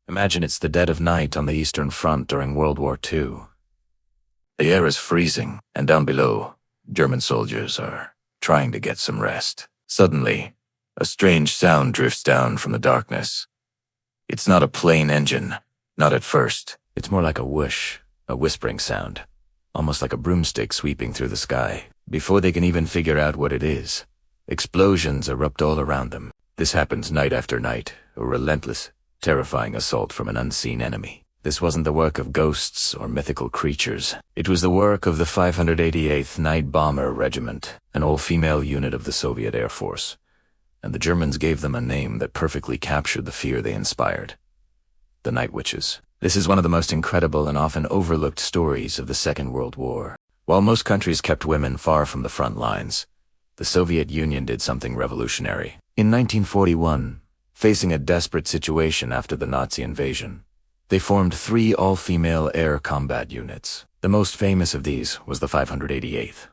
Imagine it's the dead of night on the Eastern Front during World War II. The air is freezing, and down below, German soldiers are trying to get some rest. Suddenly, a strange sound drifts down from the darkness. It's not a plane engine, not at first. It's more like a whoosh, a whispering sound, almost like a broomstick sweeping through the sky. Before they can even figure out what it is, explosions erupt all around them. This happens night after night, a relentless, terrifying assault from an unseen enemy. This wasn't the work of ghosts or mythical creatures. It was the work of the 588th Night Bomber Regiment, an all-female unit of the Soviet Air Force. And the Germans gave them a name that perfectly captured the fear they inspired. The Night Witches. This is one of the most incredible and often overlooked stories of the Second World War. While most countries kept women far from the front lines, the Soviet Union did something revolutionary. In 1941, facing a desperate situation after the Nazi invasion, they formed 3 all-female air combat units. The most famous of these was the 588th.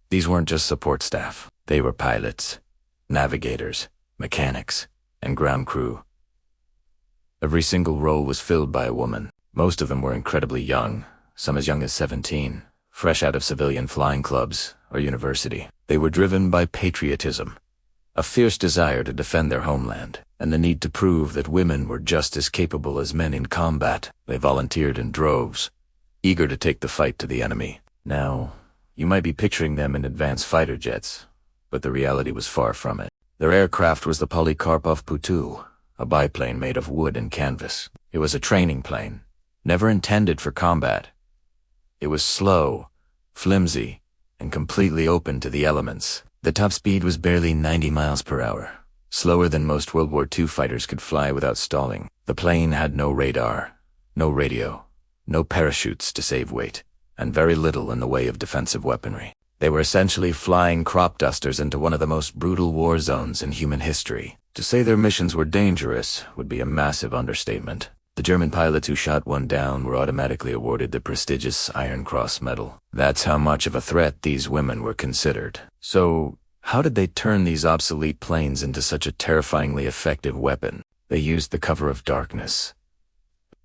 These weren't just support staff. They were pilots, navigators, mechanics, and ground crew. Every single role was filled by a woman. Most of them were incredibly young, some as young as 17, fresh out of civilian flying clubs or university. They were driven by patriotism, a fierce desire to defend their homeland, and the need to prove that women were just as capable as men in combat. They volunteered in droves, eager to take the fight to the enemy. Now, you might be picturing them in advanced fighter jets, but the reality was far from it. Their aircraft was the Polikarpov Putu, a biplane made of wood and canvas. It was a training plane, never intended for combat. It was slow, flimsy, and completely open to the elements. The top speed was barely 90 miles per hour, slower than most World War II fighters could fly without stalling. The plane had no radar, no radio, no parachutes to save weight, and very little in the way of defensive weaponry. They were essentially flying crop dusters into one of the most brutal war zones in human history. To say their missions were dangerous would be a massive understatement. The German pilots who shot one down were automatically awarded the prestigious Iron Cross medal. That's how much of a threat these women were considered. So, how did they turn these obsolete planes into such a terrifyingly effective weapon? They used the cover of darkness.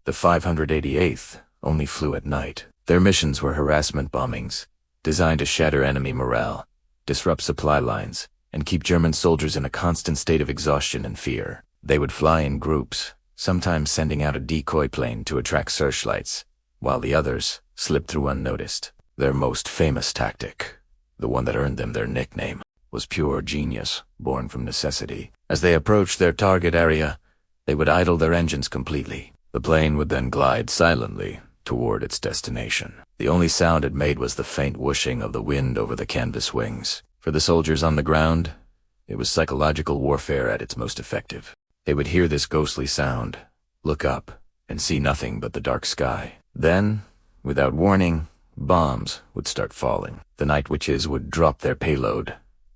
The 588th only flew at night. Their missions were harassment bombings, designed to shatter enemy morale, disrupt supply lines, and keep German soldiers in a constant state of exhaustion and fear. They would fly in groups, sometimes sending out a decoy plane to attract searchlights, while the others slipped through unnoticed. Their most famous tactic, the one that earned them their nickname, was pure genius, born from necessity. As they approached their target area, they would idle their engines completely. The plane would then glide silently toward its destination. The only sound it made was the faint whooshing of the wind over the canvas wings. For the soldiers on the ground, it was psychological warfare at its most effective. They would hear this ghostly sound, look up, and see nothing but the dark sky. Then, without warning, bombs would start falling. The Night Witches would drop their payload,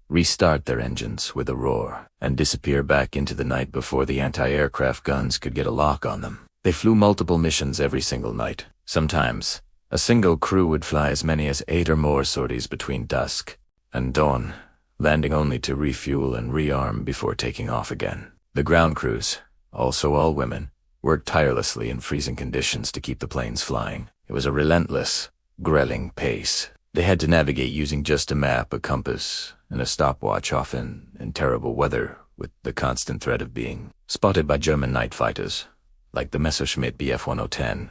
restart their engines with a roar, and disappear back into the night before the anti-aircraft guns could get a lock on them. They flew multiple missions every single night. Sometimes, a single crew would fly as many as 8 or more sorties between dusk and dawn, landing only to refuel and rearm before taking off again. The ground crews, also all women, worked tirelessly in freezing conditions to keep the planes flying. It was a relentless, grelling pace. They had to navigate using just a map, a compass, and a stopwatch, often in terrible weather, with the constant threat of being spotted by German night fighters, like the Messerschmitt Bf 1010,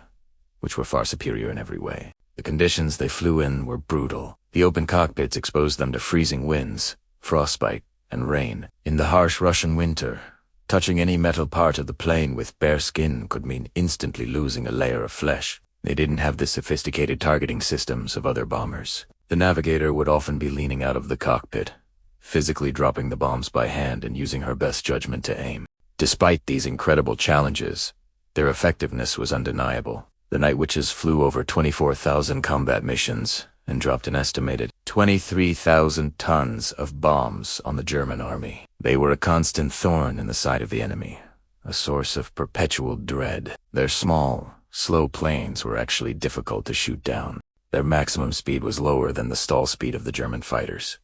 which were far superior in every way. The conditions they flew in were brutal. The open cockpits exposed them to freezing winds, frostbite, and rain. In the harsh Russian winter, touching any metal part of the plane with bare skin could mean instantly losing a layer of flesh. They didn't have the sophisticated targeting systems of other bombers. The navigator would often be leaning out of the cockpit, physically dropping the bombs by hand and using her best judgment to aim. Despite these incredible challenges, their effectiveness was undeniable. The Night Witches flew over 24,000 combat missions and dropped an estimated 23,000 tons of bombs on the German army. They were a constant thorn in the side of the enemy, a source of perpetual dread. Their small, slow planes were actually difficult to shoot down. Their maximum speed was lower than the stall speed of the German fighters,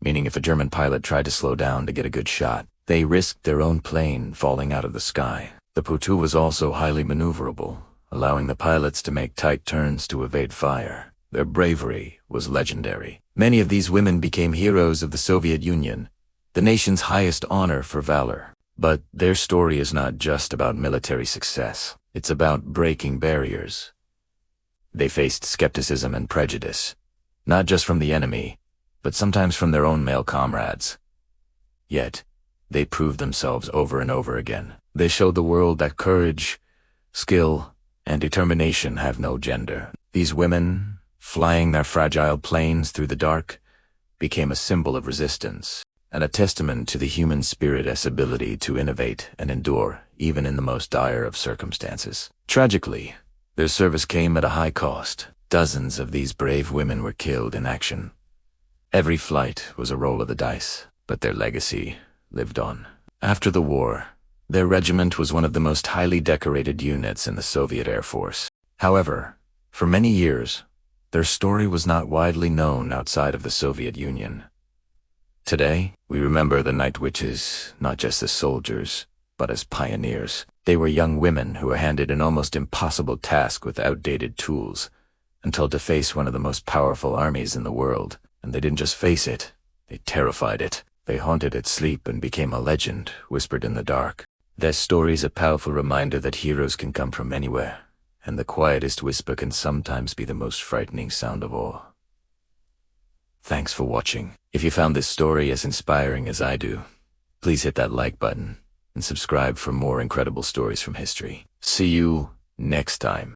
meaning if a German pilot tried to slow down to get a good shot, they risked their own plane falling out of the sky. The Putu was also highly maneuverable, allowing the pilots to make tight turns to evade fire. Their bravery was legendary. Many of these women became heroes of the Soviet Union, the nation's highest honor for valor. But their story is not just about military success. It's about breaking barriers. They faced skepticism and prejudice, not just from the enemy, but sometimes from their own male comrades. Yet, they proved themselves over and over again. They showed the world that courage, skill, and determination have no gender. These women, flying their fragile planes through the dark, became a symbol of resistance and a testament to the human spirit's ability to innovate and endure even in the most dire of circumstances. Tragically, their service came at a high cost. Dozens of these brave women were killed in action. Every flight was a roll of the dice, but their legacy lived on. After the war, their regiment was one of the most highly decorated units in the Soviet Air Force. However, for many years, their story was not widely known outside of the Soviet Union. Today, we remember the Night Witches not just as soldiers, but as pioneers. They were young women who were handed an almost impossible task with outdated tools and told to face one of the most powerful armies in the world. And they didn't just face it, they terrified it. They haunted its sleep and became a legend whispered in the dark. Their story is a powerful reminder that heroes can come from anywhere, and the quietest whisper can sometimes be the most frightening sound of all. Thanks for watching. If you found this story as inspiring as I do, please hit that like button and subscribe for more incredible stories from history. See you next time.